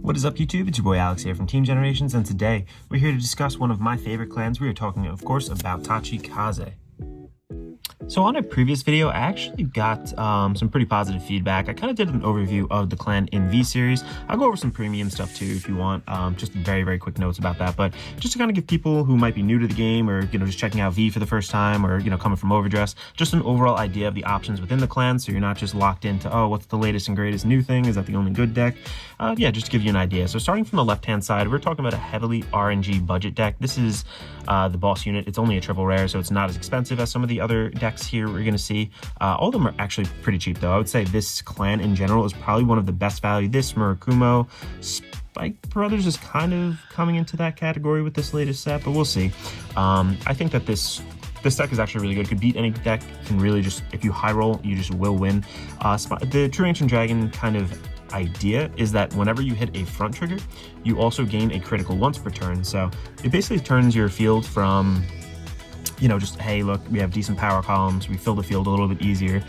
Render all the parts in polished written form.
What is up, YouTube? It's your boy Alex here from Team Generations, and today we're here to discuss one of my favorite clans. We are talking, of course, about Tachikaze. So on a previous video, I actually got some pretty positive feedback. I kind of did an overview of the clan in V-Series. I'll go over some premium stuff too if you want, just very quick notes about that. But just to kind of give people who might be new to the game or, just checking out V for the first time or, coming from Overdress, just an overall idea of the options within the clan so you're not just locked into, oh, what's the latest and greatest new thing? Is that the only good deck? Yeah, just to give you an idea. So starting from the left-hand side, we're talking about a heavily RNG budget deck. This is the boss unit. It's only a triple rare, so it's not as expensive as some of the other decks here we're going to see. All of them are actually pretty cheap, though. I would say this clan in general is probably one of the best value. This Murakumo Spike Brothers is kind of coming into that category with this latest set, but we'll see. I think that this deck is actually really good. Could beat any deck. Can really just, if you high roll, you just will win. The True Ancient Dragon kind of idea is that whenever you hit a front trigger, you also gain a critical once per turn. So it basically turns your field from, just, hey, look, we have decent power columns, we fill the field a little bit easier,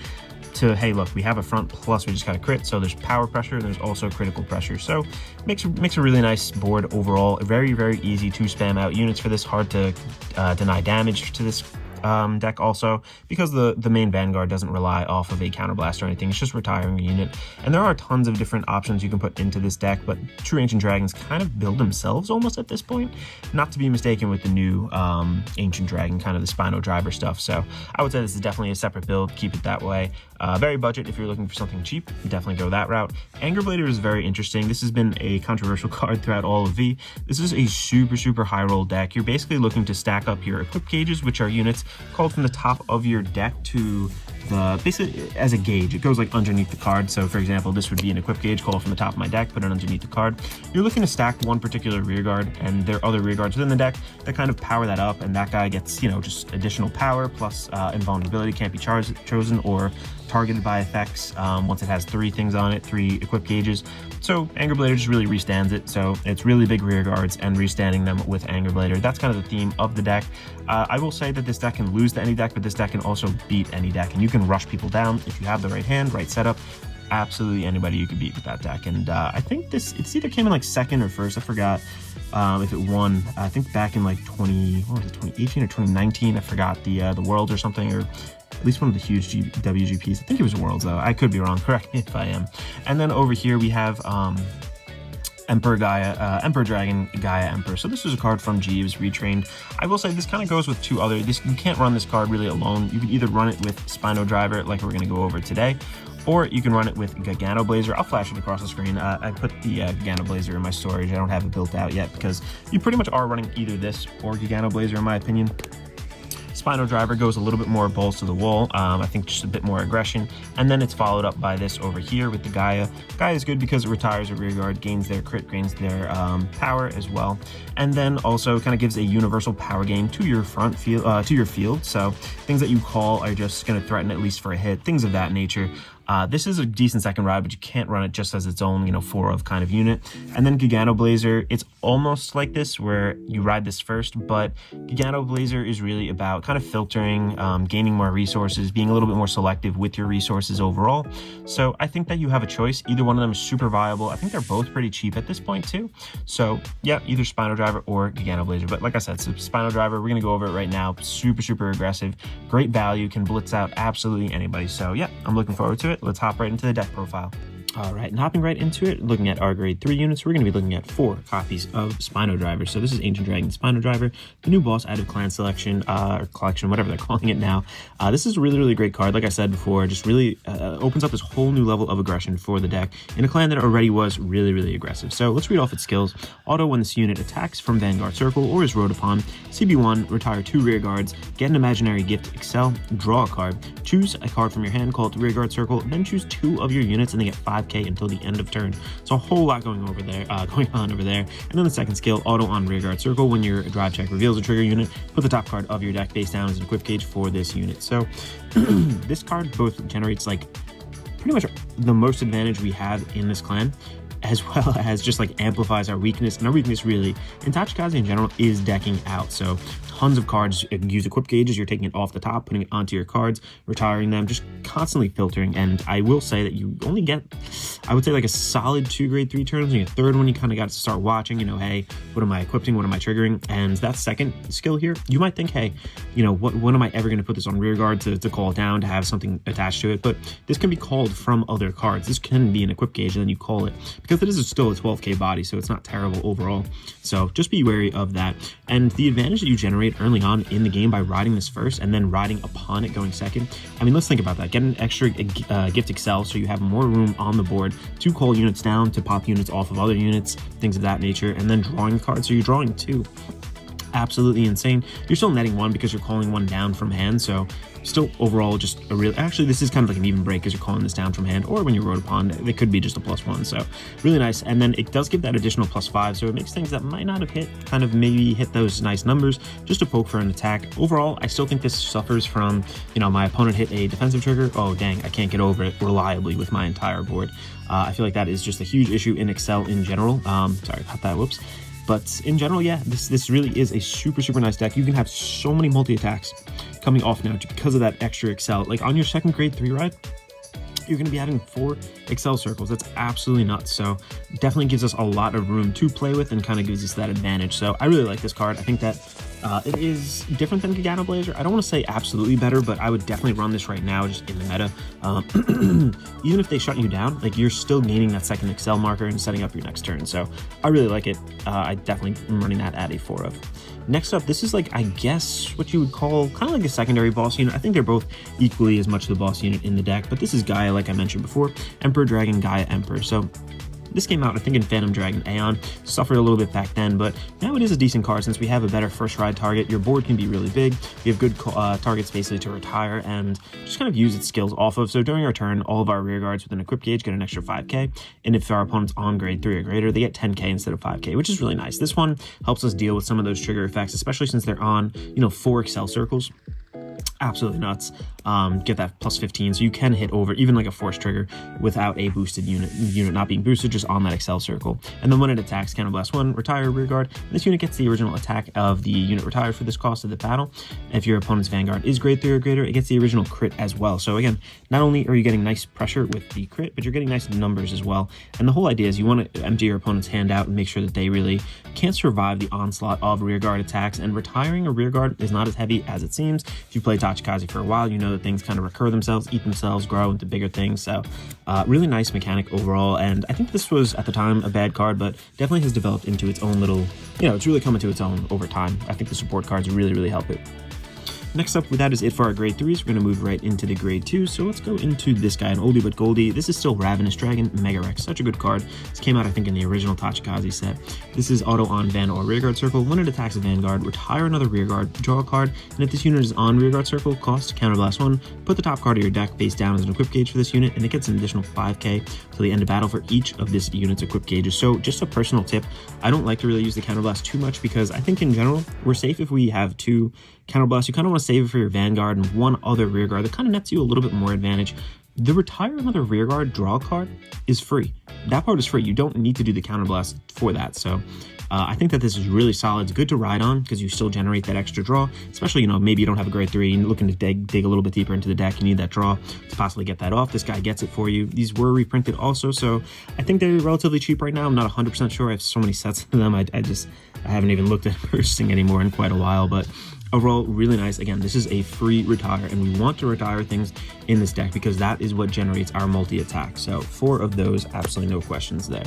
to, hey, look, we have a front plus we just got a crit, so there's power pressure and there's also critical pressure. So makes a really nice board overall. Very easy to spam out units for this. Hard to deny damage to this deck also, because the main Vanguard doesn't rely off of a counterblast or anything. It's just retiring a unit, and there are tons of different options you can put into this deck, but True Ancient Dragons kind of build themselves almost at this point, not to be mistaken with the new Ancient Dragon, kind of the Spinodriver stuff. So I would say this is definitely a separate build. Keep it that way. Very budget. If you're looking for something cheap, definitely go that route. Angerblader is very interesting. This has been a controversial card throughout all of V. This is a super high roll deck. You're basically looking to stack up your equip gauges, which are units called from the top of your deck to the, basically as a gauge. It goes like underneath the card. So for example, this would be an equip gauge called from the top of my deck, put it underneath the card. You're looking to stack one particular rear guard, and there are other rear guards within the deck that kind of power that up, and that guy gets, just additional power plus invulnerability, can't be chosen or targeted by effects once it has 3 things on it, 3 equip gauges. So Angerblader just really restands it. So it's really big rear guards and restanding them with Angerblader. That's kind of the theme of the deck. I will say that this deck can lose to any deck, but this deck can also beat any deck, and you can rush people down if you have the right hand, right setup. Absolutely anybody you could beat with that deck. And I think it's either came in like second or first. I forgot if it won. I think back in like 2018 or 2019. I forgot the Worlds or something, or at least one of the huge WGPs. I think it was Worlds though. I could be wrong. Correct me if I am. And then over here we have Emperor Gaia, Emperor Dragon, Gaia Emperor. So this is a card from G. It was retrained. I will say this kind of goes with 2 other. You can't run this card really alone. You can either run it with Spinodriver, like we're going to go over today, or you can run it with Gigannoblazer. I'll flash it across the screen. I put the Gigannoblazer in my storage. I don't have it built out yet because you pretty much are running either this or Gigannoblazer in my opinion. Spinodriver goes a little bit more balls to the wall. I think just a bit more aggression. And then it's followed up by this over here with the Gaia. Gaia is good because it retires a rear guard, gains their crit, gains their power as well. And then also kind of gives a universal power gain to your front field, to your field. So things that you call are just going to threaten at least for a hit, things of that nature. This is a decent second ride, but you can't run it just as its own, 4-of kind of unit. And then Gigannoblazer, it's almost like this where you ride this first, but Gigannoblazer is really about kind of filtering, gaining more resources, being a little bit more selective with your resources overall. So I think that you have a choice. Either one of them is super viable. I think they're both pretty cheap at this point too. So yeah, either Spinodriver or Gigannoblazer. But like I said, so Spinodriver, we're going to go over it right now. Super aggressive, great value, can blitz out absolutely anybody. So yeah, I'm looking forward to it. Let's hop right into the deck profile. All right, and hopping right into it, looking at our grade 3 units, we're going to be looking at 4 copies of Spinodriver. So this is Ancient Dragon Spinodriver, the new boss out of clan selection, or collection, whatever they're calling it now. This is a really great card. Like I said before, just really opens up this whole new level of aggression for the deck in a clan that already was really aggressive. So let's read off its skills. Auto, when this unit attacks from Vanguard Circle or is rode upon, CB1, retire 2 rear guards, get an imaginary gift, excel, draw a card, choose a card from your hand called Rearguard Circle, then choose 2 of your units and they get 5k until the end of turn. So a whole lot going on over there. And then the second skill, auto on Rearguard Circle. When your drive check reveals a trigger unit, put the top card of your deck face down as an equip gauge for this unit. So this card both generates like pretty much the most advantage we have in this clan. as well as just like amplifies our weakness. And our weakness really in Tachikaze in general is decking out. So tons of cards use equip gauges. You're taking it off the top, putting it onto your cards, retiring them, just constantly filtering. And I will say that you only get, I would say, like a solid 2 grade 3 turns. And your third one, you kind of got to start watching, you know, hey, what am I equipping? What am I triggering? And that second skill here, you might think, hey, you know, when am I ever going to put this on rear guard to call it down, to have something attached to it? But this can be called from other cards. This can be an equip gauge, and then you call it, because it is still a 12k body, so it's not terrible overall. So just be wary of that. And the advantage that you generate early on in the game by riding this first and then riding upon it going second, I mean, let's think about that. Get an extra gift excel so you have more room on the board to call units down, to pop units off of other units, things of that nature, and then drawing cards. So you're drawing 2. Absolutely insane. You're still netting 1 because you're calling 1 down from hand, so still overall just a real, actually this is kind of like an even break because you're calling this down from hand, or when you rode upon it could be just a +1, so really nice. And then it does give that additional +5, so it makes things that might not have hit kind of maybe hit those nice numbers just to poke for an attack. Overall, I still think this suffers from, you know, my opponent hit a defensive trigger, oh dang, I can't get over it reliably with my entire board. I feel like that is just a huge issue in Excel in general. Sorry about that, whoops. But in general, yeah, this really is a super nice deck. You can have so many multi-attacks coming off now because of that extra Excel. Like on your second grade 3 ride, you're going to be having 4 Excel circles. That's absolutely nuts. So definitely gives us a lot of room to play with and kind of gives us that advantage. So I really like this card. I think that it is different than Gigannoblazer. I don't want to say absolutely better, but I would definitely run this right now just in the meta. Even if they shut you down, like you're still gaining that second Excel marker and setting up your next turn. So I really like it. I definitely am running that at a 4 of. Next up, this is like, I guess, what you would call kind of like a secondary boss unit. I think they're both equally as much the boss unit in the deck, but this is Gaia, like I mentioned before, Emperor Dragon, Gaia Emperor. So this came out, I think, in Phantom Dragon Aeon. Suffered a little bit back then, but now it is a decent card since we have a better first ride target. Your board can be really big. You have good targets basically to retire and just kind of use its skills off of. So during our turn, all of our rear guards with an equip gauge get an extra 5k. And if our opponent's on grade 3 or greater, they get 10k instead of 5k, which is really nice. This one helps us deal with some of those trigger effects, especially since they're on, you know, 4 Excel circles. Absolutely nuts. Get that +15, so you can hit over even like a force trigger without a boosted unit not being boosted, just on that Excel circle. And then when it attacks, Counterblast 1, retire rear guard. This unit gets the original attack of the unit retired for this cost of the battle. If your opponent's Vanguard is grade 3 or greater, it gets the original crit as well. So again, not only are you getting nice pressure with the crit, but you're getting nice numbers as well. And the whole idea is you want to empty your opponent's hand out and make sure that they really can't survive the onslaught of rear guard attacks. And retiring a rear guard is not as heavy as it seems. If you play Tachikaze for a while, you know that things kind of recur themselves, eat themselves, grow into bigger things. So really nice mechanic overall. And I think this was at the time a bad card, but definitely has developed into its own little, you know, it's really coming to its own over time. I think the support cards really help it. Next up, that is it for our grade 3s. We're going to move right into the grade 2s. So let's go into this guy, an oldie but goldie. This is still Ravenous Dragon, Mega Rex. Such a good card. This came out, I think, in the original Tachikaze set. This is auto on Van or Rearguard Circle. When it attacks a Vanguard, retire another Rearguard, draw a card, and if this unit is on Rearguard Circle, cost Counterblast 1, put the top card of your deck face down as an equip gauge for this unit, and it gets an additional 5k till the end of battle for each of this unit's equip gauges. So just a personal tip, I don't like to really use the Counterblast too much because I think in general, we're safe if we have 2 Counterblast. You kind of want to save it for your Vanguard and 1 other rearguard that kind of nets you a little bit more advantage. The retire another rearguard draw card is free. That part is free. You don't need to do the Counterblast for that. So I think that this is really solid. It's good to ride on because you still generate that extra draw, especially, you know, maybe you don't have a grade 3 and looking to dig a little bit deeper into the deck. You need that draw to possibly get that off. This guy gets it for you. These were reprinted also, so I think they're relatively cheap right now. I'm not 100% sure. I have so many sets of them. I haven't even looked at purchasing anymore in quite a while, but overall, really nice. Again, this is a free retire, and we want to retire things in this deck because that is what generates our multi-attack. So 4 of those, absolutely no questions there.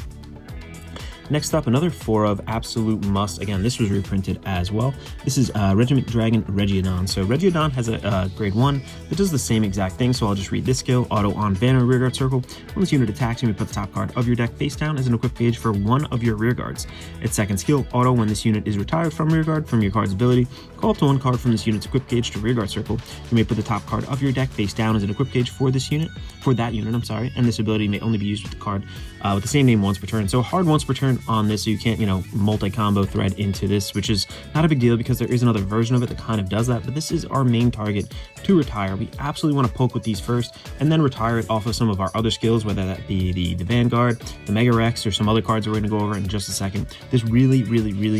Next up, another 4 of absolute must. Again, this was reprinted as well. This is Regiment Dragon Regiodon. So Regiodon has a grade 1 that does the same exact thing. So I'll just read this skill. Auto on Banner Rearguard Circle. When this unit attacks, you may put the top card of your deck face down as an equip gauge for 1 of your rearguards. Its second skill, auto when this unit is retired from rearguard from your card's ability, Call up to one card from this unit's equip gauge to rearguard circle. You may put the top card of your deck face down as an equip gauge for that unit, and this ability may only be used with the card with the same name once per turn. So hard once per turn on this, so you can't, multi-combo thread into this, which is not a big deal because there is another version of it that kind of does that, but this is our main target to retire. We absolutely want to poke with these first and then retire it off of some of our other skills, whether that be the Vanguard, the Mega Rex, or some other cards we're going to go over in just a second. This really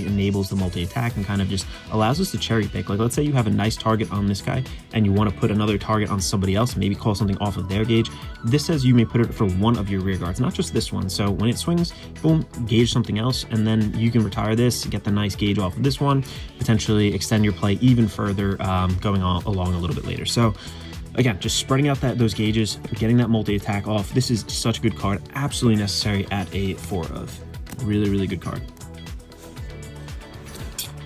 enables the multi-attack and kind of just allows us to cherry pick. Like, let's say you have a nice target on this guy and you want to put another target on somebody else, maybe call something off of their gauge. This says you may put it for one of your rear guards, not just this one. So when it swings, boom, gauge something else, and then you can retire this, get the nice gauge off of this one, potentially extend your play even further, going on along a little bit later. So again, just spreading out those gauges, getting that multi-attack off. This is such a good card, absolutely necessary at a 4 of. Really good card.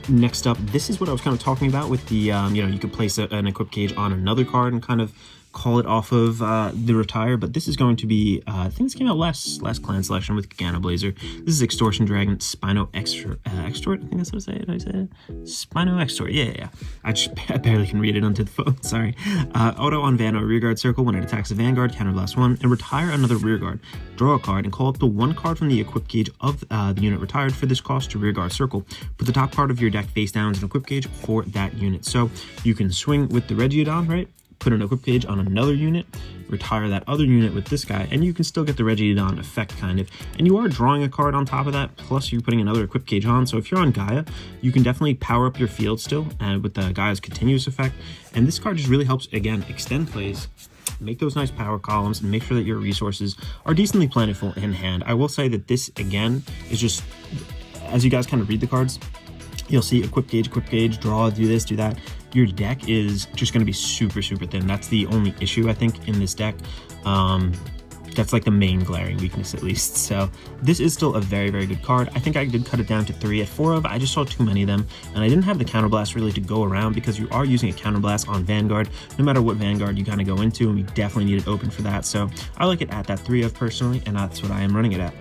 Next up, this is what I was kind of talking about with the, you could place an equip gauge on another card and kind of call it off of the retire, but this is going to be, I think this came out last clan selection with Gigannoblazer. This is Extortion Dragon, Spino Extort, I think that's how I say it. Spino Extort, yeah. I barely can read it onto the phone, sorry. Auto on Van or rearguard circle when it attacks a Vanguard, counterblast 1, and retire another rearguard. Draw a card and call up to one card from the equip gauge of the unit retired for this cost to rearguard circle. Put the top card of your deck face down as an equip gauge for that unit. So you can swing with the Reggiodon, right? Put an equip gauge on another unit, retire that other unit with this guy, and you can still get the Reggiodon effect kind of. And you are drawing a card on top of that, plus you're putting another equip gauge on. So if you're on Gaia, you can definitely power up your field still with the Gaia's continuous effect. And this card just really helps, again, extend plays, make those nice power columns, and make sure that your resources are decently plentiful in hand. I will say that this, again, is just, as you guys kind of read the cards, you'll see equip gauge, draw, do this, do that. Your deck is just going to be super thin. That's the only issue, I think, in this deck. That's like the main glaring weakness, at least. So this is still a very good card. I think I did cut it down to 3 at 4 of. I just saw too many of them, and I didn't have the counterblast really to go around because you are using a counterblast on Vanguard, no matter what Vanguard you kind of go into, and we definitely need it open for that. So I like it at that 3 of personally, and that's what I am running it at.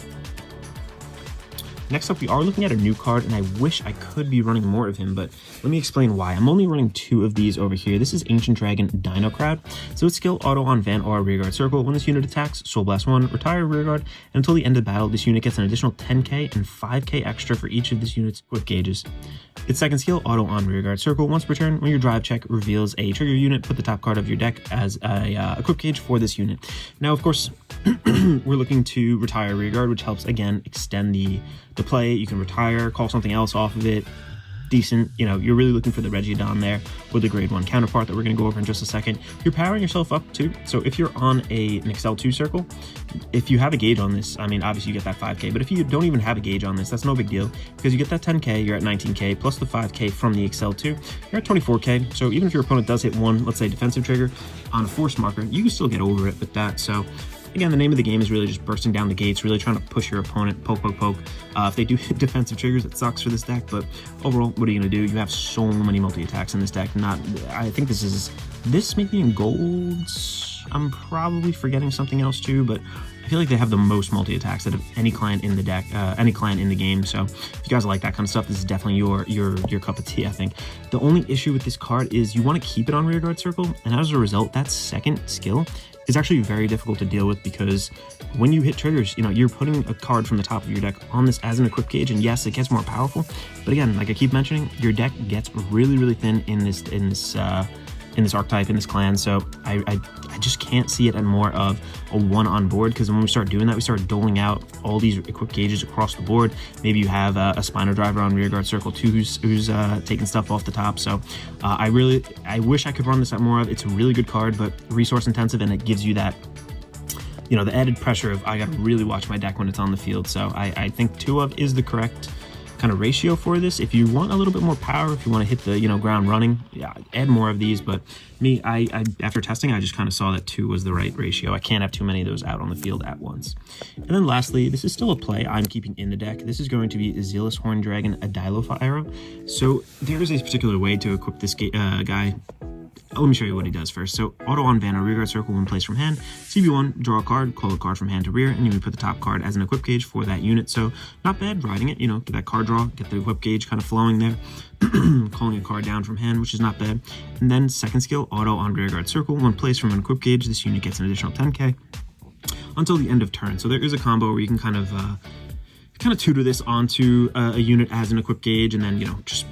Next up, we are looking at a new card, and I wish I could be running more of him, but let me explain why. I'm only running 2 of these over here. This is Ancient Dragon Dino Crowd. So its skill auto on Van or rearguard circle. When this unit attacks, Soul Blast 1, retire rearguard, and until the end of the battle, this unit gets an additional 10k and 5k extra for each of this unit's equip gauges. Its second skill, auto on rearguard circle. Once per turn, when your drive check reveals a trigger unit, put the top card of your deck as a equip gauge for this unit. Now, of course, we're looking to retire rearguard, which helps, again, extend the play. You can retire, call something else off of it. Decent, you're really looking for the Reggiodon there with the grade 1 counterpart that we're going to go over in just a second. You're powering yourself up too. So if you're on an Excel 2 circle, if you have a gauge on this, I mean, obviously you get that 5k, but if you don't even have a gauge on this, that's no big deal because you get that 10k, you're at 19k, plus the 5k from the Excel 2, you're at 24k. So even if your opponent does hit one, let's say defensive trigger on a force marker, you can still get over it with that. So again, the name of the game is really just bursting down the gates, really trying to push your opponent, poke. If they do hit defensive triggers, it sucks for this deck, but overall, what are you going to do? You have so many multi-attacks in this deck. I think this may be in golds. I'm probably forgetting something else too, but I feel like they have the most multi-attacks out of any client in the deck, any client in the game. So if you guys like that kind of stuff, this is definitely your cup of tea, I think. The only issue with this card is you want to keep it on rearguard circle, and as a result, that second skill is actually very difficult to deal with because when you hit triggers, you're putting a card from the top of your deck on this as an equip gauge, and yes, it gets more powerful, but again, like I keep mentioning, your deck gets really thin in this archetype, in this clan. So I just can't see it at more of a 1 on board, because when we start doing that, we start doling out all these equip gauges across the board. Maybe you have a Spinodriver on rearguard circle too who's taking stuff off the top. So I wish I could run this at more of. It's a really good card, but resource intensive, and it gives you that, the added pressure of I gotta really watch my deck when it's on the field. So I think 2 of is the correct kind of ratio for this. If you want a little bit more power, if you want to hit the ground running, yeah, add more of these. But me, I after testing, I just kind of saw that 2 was the right ratio. I can't have too many of those out on the field at once. And then lastly, this is still a play I'm keeping in the deck. This is going to be Zealous Horn Dragon, a Dilopha arrow. So there is a particular way to equip this guy let me show you what he does first. So auto on Vanguard, rearguard circle when placed from hand. CB1, draw a card, call a card from hand to rear, and you put the top card as an equip gauge for that unit. So not bad riding it, you know, get that card draw, get the equip gauge kind of flowing there. Calling a card down from hand, which is not bad. And then second skill, auto on rearguard circle when placed from an equip gauge. This unit gets an additional 10k until the end of turn. So there is a combo where you can kind of tutor this onto a unit as an equip gauge, and then, you know, just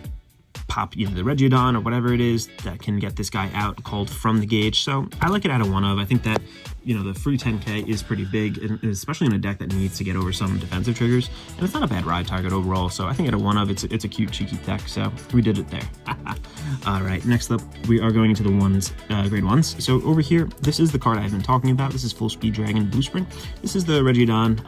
pop either the Reggiodon or whatever it is that can get this guy out called from the gauge. So I like it at a 1-of. I think that, you know, the free 10k is pretty big, and especially in a deck that needs to get over some defensive triggers, and it's not a bad ride target overall. So I think at a 1-of, it's a cute cheeky deck, so we did it there. All right, next up we are going into the grade 1s. So over here, this is the card I've been talking about. This is Full Speed Dragon Blue Spring. This is the Reggiodon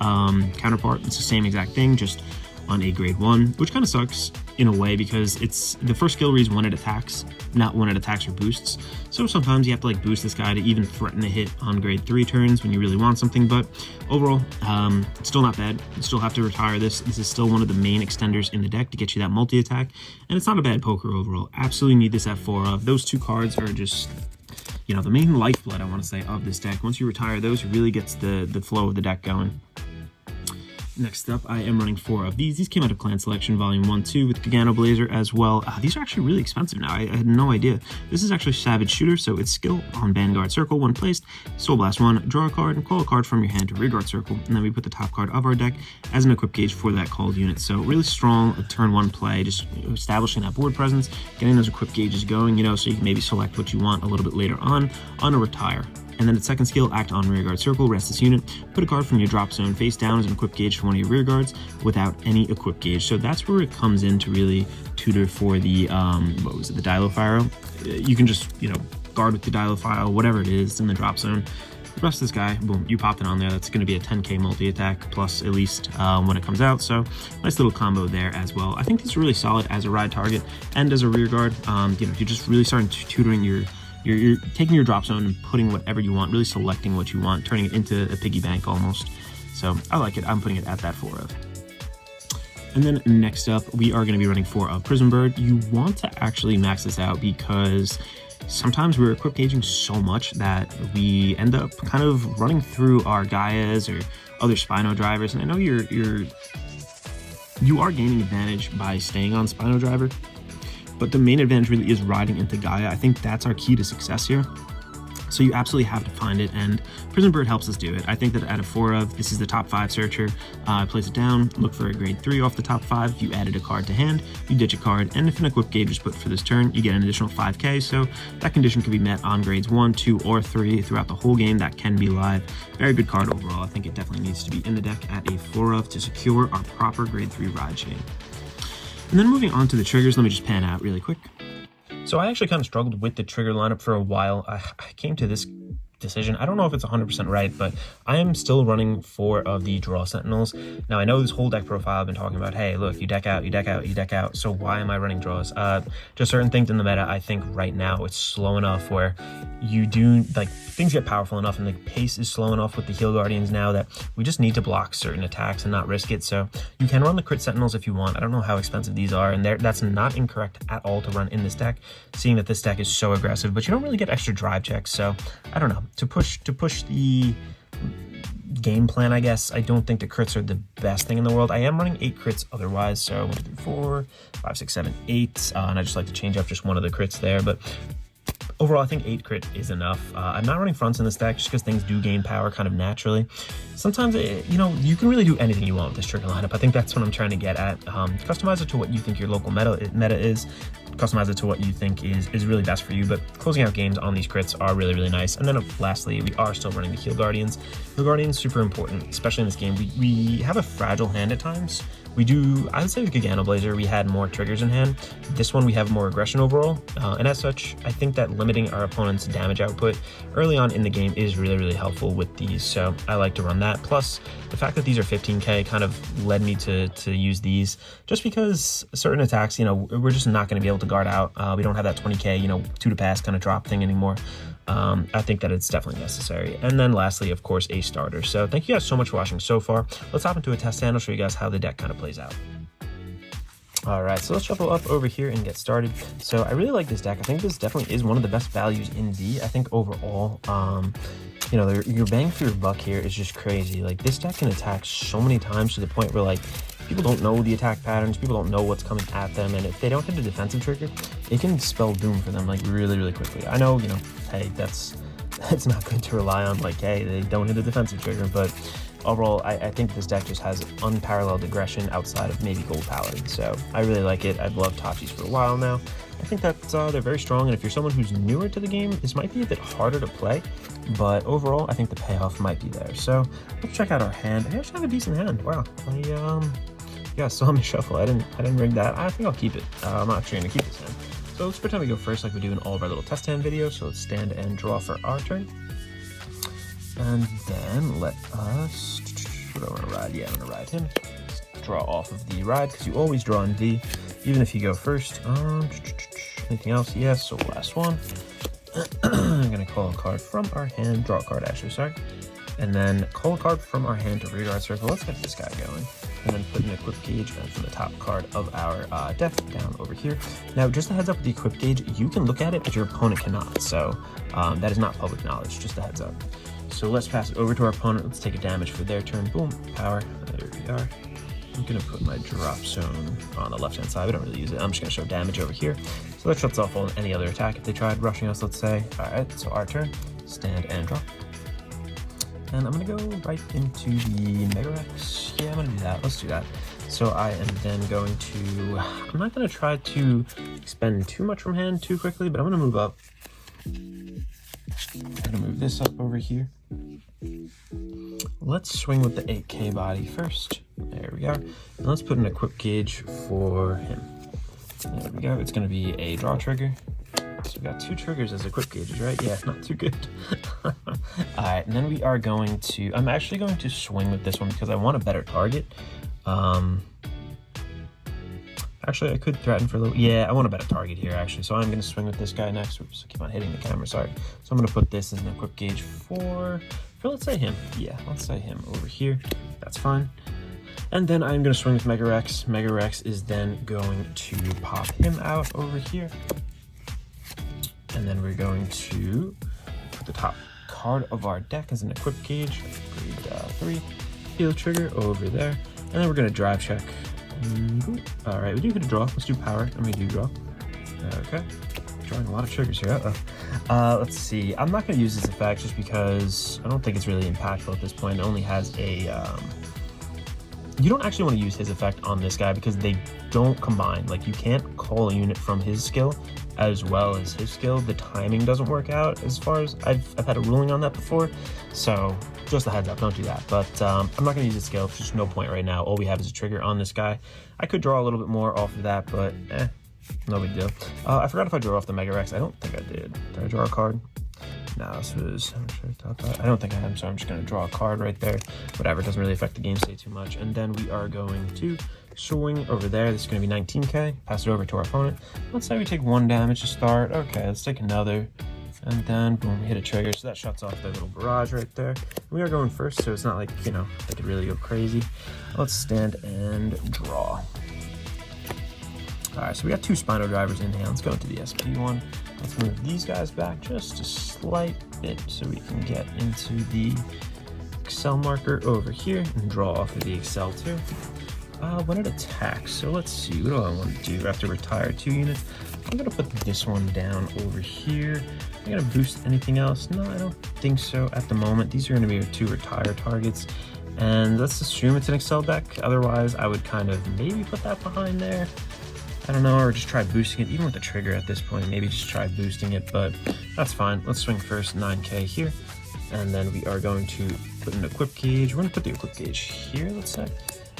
counterpart. It's the same exact thing, just on a grade 1, which kind of sucks in a way because it's the first skill reads when it attacks, not when it attacks or boosts. So sometimes you have to like boost this guy to even threaten a hit on grade 3 turns when you really want something. But overall, it's still not bad. You still have to retire this. This is still one of the main extenders in the deck to get you that multi-attack, and it's not a bad poker overall. Absolutely need this at 4-of. Those two cards are just, you know, the main lifeblood, I want to say, of this deck. Once you retire those, it really gets the flow of the deck going. Next up, I am running 4 of these. These came out of Clan Selection Volume 1-2 with Gigannoblazer as well. These are actually really expensive now. I had no idea. This is actually Savage Shooter, so it's skill on Vanguard Circle when placed. Soul Blast 1, draw a card, and call a card from your hand to rearguard circle, and then we put the top card of our deck as an equip gauge for that called unit. So really strong turn 1 play, just establishing that board presence, getting those equip gauges going, you know, so you can maybe select what you want a little bit later on a retire. And then its second skill, act on rearguard circle, rest this unit, put a card from your drop zone face down as an equip gauge for one of your rear guards without any equip gauge. So that's where it comes in to really tutor for the, what was it, the Dilophyro. You can just, you know, guard with the Dilophyro, whatever it is in the drop zone. Rest this guy, boom, you popped it on there. That's going to be a 10k multi-attack plus at least when it comes out. So nice little combo there as well. I think this is really solid as a ride target and as a rear guard. You know, you're just really starting tutoring you're taking your drop zone and putting whatever you want, really selecting what you want, turning it into a piggy bank almost. So I like it. I'm putting it at that 4-of. And then next up, we are going to be running 4-of Prism Bird. You want to actually max this out because sometimes we're equip gauging so much that we end up kind of running through our Gaias or other Spinodrivers. And I know you are gaining advantage by staying on Spinodriver, but the main advantage really is riding into Gaia. I think that's our key to success here. So you absolutely have to find it, and Prism Bird helps us do it. I think that at a 4-of, this is the top 5 searcher. Place it down, look for a grade 3 off the top 5. If you added a card to hand, you ditch a card, and if an equip gauge is put for this turn, you get an additional 5k. So that condition can be met on grades 1, 2, or 3 throughout the whole game. That can be live. Very good card overall. I think it definitely needs to be in the deck at a 4-of to secure our proper grade 3 ride chain. And then moving on to the triggers, let me just pan out really quick. So I actually kind of struggled with the trigger lineup for a while. I came to this decision. I don't know if it's 100% right, but I am still running 4 of the Draw Sentinels. Now, I know this whole deck profile I've been talking about, hey, look, you deck out, you deck out, you deck out. So why am I running draws? Just certain things in the meta, I think right now it's slow enough where you do, like, things get powerful enough and the pace is slow enough with the Heal Guardians now that we just need to block certain attacks and not risk it. So you can run the Crit Sentinels if you want. I don't know how expensive these are, and that's not incorrect at all to run in this deck, seeing that this deck is so aggressive, but you don't really get extra drive checks. So I don't know, to push the game plan, I guess. I don't think the crits are the best thing in the world. I am running 8 crits otherwise, so 1, 2, 3, 4, 5, 6, 7, 8, and I just like to change up just one of the crits there, but overall, I think 8 crit is enough. I'm not running fronts in this deck just because things do gain power kind of naturally. Sometimes, you know, you can really do anything you want with this trigger lineup. I think that's what I'm trying to get at. Customize it to what you think your local meta is. Customize it to what you think is really best for you, but closing out games on these crits are really, really nice. And then lastly, we are still running the Heal Guardians. Heal Guardians, super important, especially in this game. We have a fragile hand at times. We do, I would say with Gigannoblazer, we had more triggers in hand. This one, we have more aggression overall. And as such, I think that limiting our opponent's damage output early on in the game is really, really helpful with these. So I like to run that. Plus, the fact that these are 15k kind of led me to use these just because certain attacks, you know, we're just not going to be able to guard out. We don't have that 20k, you know, 2 to pass kind of drop thing anymore. I think that it's definitely necessary. And then lastly, of course, a starter. So thank you guys so much for watching so far. Let's hop into a test and I'll show you guys how the deck kind of plays out. Alright, so let's shuffle up over here and get started. So I really like this deck. I think this definitely is one of the best values in V. I think overall, you know, your bang for your buck here is just crazy. Like, this deck can attack so many times to the point where, like, people don't know the attack patterns, people don't know what's coming at them, and if they don't hit the defensive trigger, it can spell doom for them, like, really, really quickly. I know, you know, hey, that's not good to rely on, like, hey, they don't hit the defensive trigger, but overall, I think this deck just has unparalleled aggression outside of maybe Gold Paladin, so I really like it. I've loved Tachis for a while now. I think that they're very strong, and if you're someone who's newer to the game, this might be a bit harder to play, but overall, I think the payoff might be there. So let's check out our hand. I actually have a decent hand. Wow. Yeah, still on my shuffle. I didn't rig that. I think I'll keep it. I'm not actually gonna keep this hand. So let's pretend we go first like we do in all of our little test hand videos. So let's stand and draw for our turn. And then let us, what do I want to ride? Yeah, I'm going to ride him. Draw off of the ride, because you always draw in V, even if you go first. Anything else? Yes, so last one. I'm going to call a card from our hand, draw a card actually, sorry. And then call a card from our hand to rearguard circle. Let's get this guy going. And then put an equip gauge from the top card of our deck down over here. Now, just a heads up with the equip gauge, you can look at it, but your opponent cannot. So that is not public knowledge, just a heads up. So let's pass it over to our opponent. Let's take a damage for their turn. Boom, power. There we are. I'm going to put my drop zone on the left-hand side. We don't really use it. I'm just going to show damage over here. So that shuts off any other attack if they tried rushing us, let's say. All right, so our turn. Stand and draw. And I'm going to go right into the Mega Rex. Yeah, I'm going to do that. Let's do that. So I am then going to... I'm not going to try to expend too much from hand too quickly, but I'm going to move up. I'm going to move this up over here. Let's swing with the 8K body first. There we go. And let's put an equip gauge for him. There we go. It's going to be a draw trigger. So we got 2 triggers as equip gauges, right? Yeah, not too good. Alright, and then we are going to... I'm actually going to swing with this one because I want a better target. Actually, I could threaten for a little... Yeah, I want a better target here, actually. So I'm going to swing with this guy next. Oops, I keep on hitting the camera, sorry. So I'm going to put this as an equip gauge for let's say him. Yeah, let's say him over here. That's fine. And then I'm going to swing with Mega Rex. Mega Rex is then going to pop him out over here. And then we're going to put the top card of our deck as an equip gauge. Grade 3. Heal trigger over there. And then we're going to drive check. All right, we do get a draw. Let's do power, and we do draw. Okay, drawing a lot of triggers here. Let's see. I'm not going to use this effect just because I don't think it's really impactful at this point. It only has a... You don't actually want to use his effect on this guy because they don't combine. Like, you can't call a unit from his skill as well as his skill. The timing doesn't work out as far as I've had a ruling on that before. So just a heads up, don't do that. But I'm not going to use his skill. There's just no point right now. All we have is a trigger on this guy. I could draw a little bit more off of that, but no big deal. I forgot if I drew off the Mega Rex. I don't think I did. Did I draw a card? No, this was... I don't think I am, so I'm just going to draw a card right there. Whatever, it doesn't really affect the game state too much. And then we are going to swing over there. This is going to be 19k. Pass it over to our opponent. Let's say we take 1 damage to start. Okay, let's take another. And then, boom, we hit a trigger. So that shuts off their little barrage right there. We are going first, so it's not like, you know, they could really go crazy. Let's stand and draw. All right, so we got 2 Spinodrivers in hand. Let's go into the SP one. Let's move these guys back just a slight bit so we can get into the Excel marker over here and draw off of the Excel too. When it attacks, so let's see, what do I want to do? I have to retire 2 units. I'm going to put this one down over here. Am I going to boost anything else? No, I don't think so at the moment. These are going to be 2 retire targets. And let's assume it's an Excel deck. Otherwise, I would kind of maybe put that behind there. I don't know, or just try boosting it, even with the trigger at this point. Maybe just try boosting it, but that's fine. Let's swing first, 9k here. And then we are going to put an equip gauge. We're going to put the equip gauge here, let's say.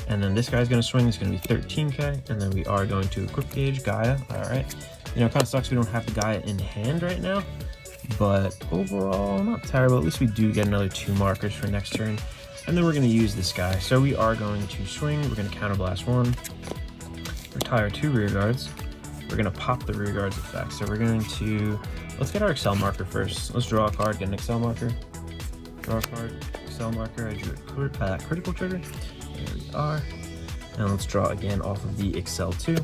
And then this guy's going to swing. It's going to be 13k. And then we are going to equip gauge Gaia. All right. You know, it kind of sucks we don't have the Gaia in hand right now. But overall, not terrible. At least we do get another 2 markers for next turn. And then we're going to use this guy. So we are going to swing. We're going to counterblast 1. Retire 2 rear guards. We're going to pop the rear guards effect. So we're going to... Let's get our Excel marker first. Let's draw a card, get an Excel marker. Draw a card, Excel marker. I drew a critical trigger. There we are. And let's draw again off of the Excel 2.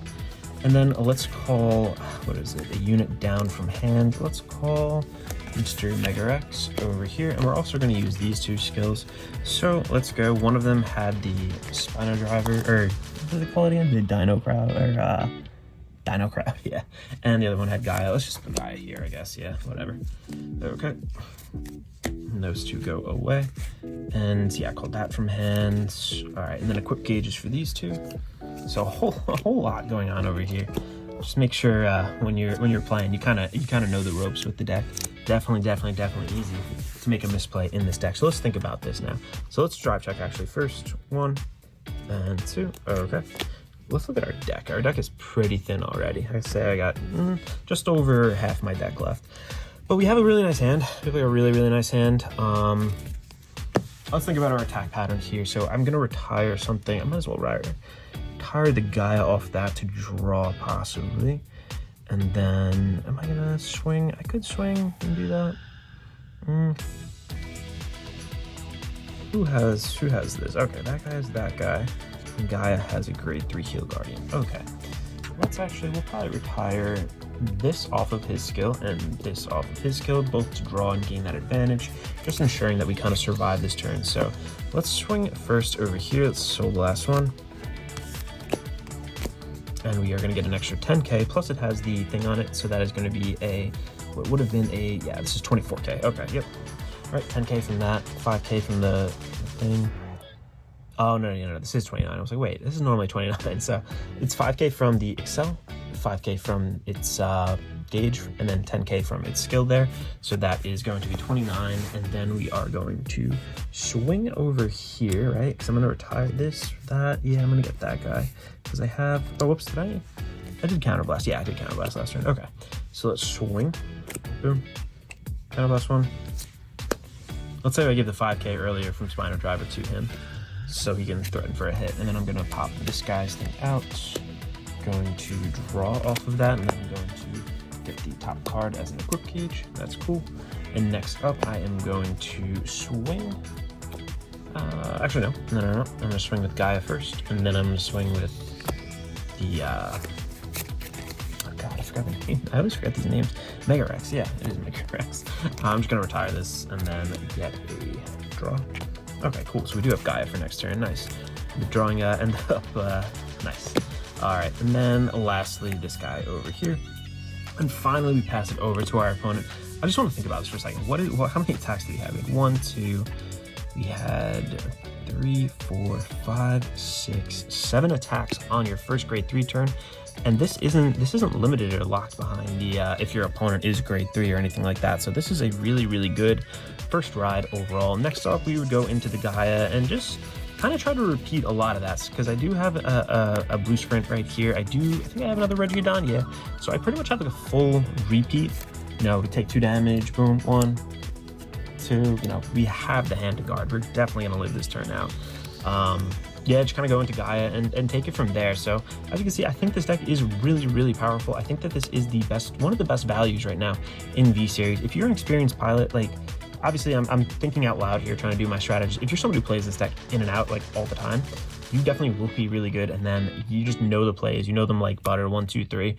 And then let's call, what is it, a unit down from hand. Let's call Mr. Mega X over here. And we're also going to use these two skills. So let's go. One of them had the Spinodriver, or what do they call it again? The Dino Crowd, or Dino Crowd, yeah. And the other one had Gaia. Let's just put Gaia here, I guess. Yeah, whatever. Okay. And those two go away. And yeah, I called that from hand. All right, and then equip gauges for these two. So a whole lot going on over here. Just make sure when you're playing, you kind of know the ropes with the deck. Definitely easy to make a misplay in this deck. So let's think about this now. So let's drive check actually first. 1 and 2. Okay. Let's look at our deck. Our deck is pretty thin already. I say I got just over half my deck left. But we have a really nice hand. We have a really nice hand. Let's think about our attack patterns here. So I'm gonna retire something. I might as well retire the Gaia off that to draw possibly. And then am I gonna swing? I could swing and do that. Who has this? Okay, that guy has that guy. And Gaia has a grade 3 heal guardian. Okay. We'll probably retire this off of his skill and this off of his skill, both to draw and gain that advantage, just ensuring that we kind of survive this turn. So let's swing first over here. Let's soul the last one. And we are going to get an extra 10k, plus it has the thing on it, so that is going to be what would have been yeah, this is 24k. Okay, yep. All right, 10k from that, 5k from the thing. Oh, no, this is 29. I was like, wait, this is normally 29. So it's 5k from the Excel, 5k from its gauge, and then 10k from its skill there. So that is going to be 29. And then we are going to swing over here, right? Because I'm going to retire this, that. Yeah, I'm going to get that guy. Because I have, oh, whoops, did I did Counterblast. Yeah, I did Counterblast last turn. Okay. So let's swing. Boom. Counterblast 1. Let's say I give the 5k earlier from Spinodriver to him, so he can threaten for a hit. And then I'm gonna pop this guy's thing out, going to draw off of that, and then I'm going to get the top card as an equip gauge. That's cool. And next up, I am going to swing. Actually, no. I'm gonna swing with Gaia first, and then I'm gonna swing with the, oh God, I forgot the name. I always forget these names. Mega X, yeah, it is Mega X. I'm just gonna retire this and then get a draw. Okay, cool. So we do have Gaia for next turn. Nice. The drawing ended up nice. All right, and then lastly, this guy over here. And finally, we pass it over to our opponent. I just want to think about this for a second. How many attacks do we have? Like 1, 2. We had 3, 4, 5, 6, 7 attacks on your first grade 3 turn. And this isn't limited or locked behind the if your opponent is grade 3 or anything like that. So this is a really good first ride overall. Next up, we would go into the Gaia and just kind of try to repeat a lot of that, because I do have a blue sprint right here. I think I have another Regigadon, yeah. So I pretty much have like a full repeat. You know, we take 2 damage, boom, 1, 2. You know, we have the hand to guard. We're definitely gonna live this turn out. Yeah, just kind of go into Gaia and take it from there. So as you can see, I think this deck is really powerful. I think that this is one of the best values right now in V Series. If you're an experienced pilot, like, obviously I'm thinking out loud here, trying to do my strategy. If you're somebody who plays this deck in and out like all the time, you definitely will be really good. And then you just know the plays, you know them like butter, 1, 2, 3.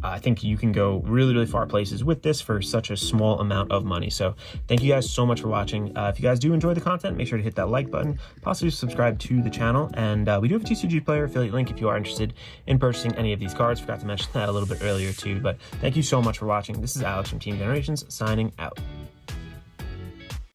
I think you can go really far places with this for such a small amount of money. So thank you guys so much for watching. If you guys do enjoy the content, make sure to hit that like button, possibly subscribe to the channel. And we do have a TCG player affiliate link if you are interested in purchasing any of these cards. Forgot to mention that a little bit earlier too, but thank you so much for watching. This is Alex from Team Generations signing out.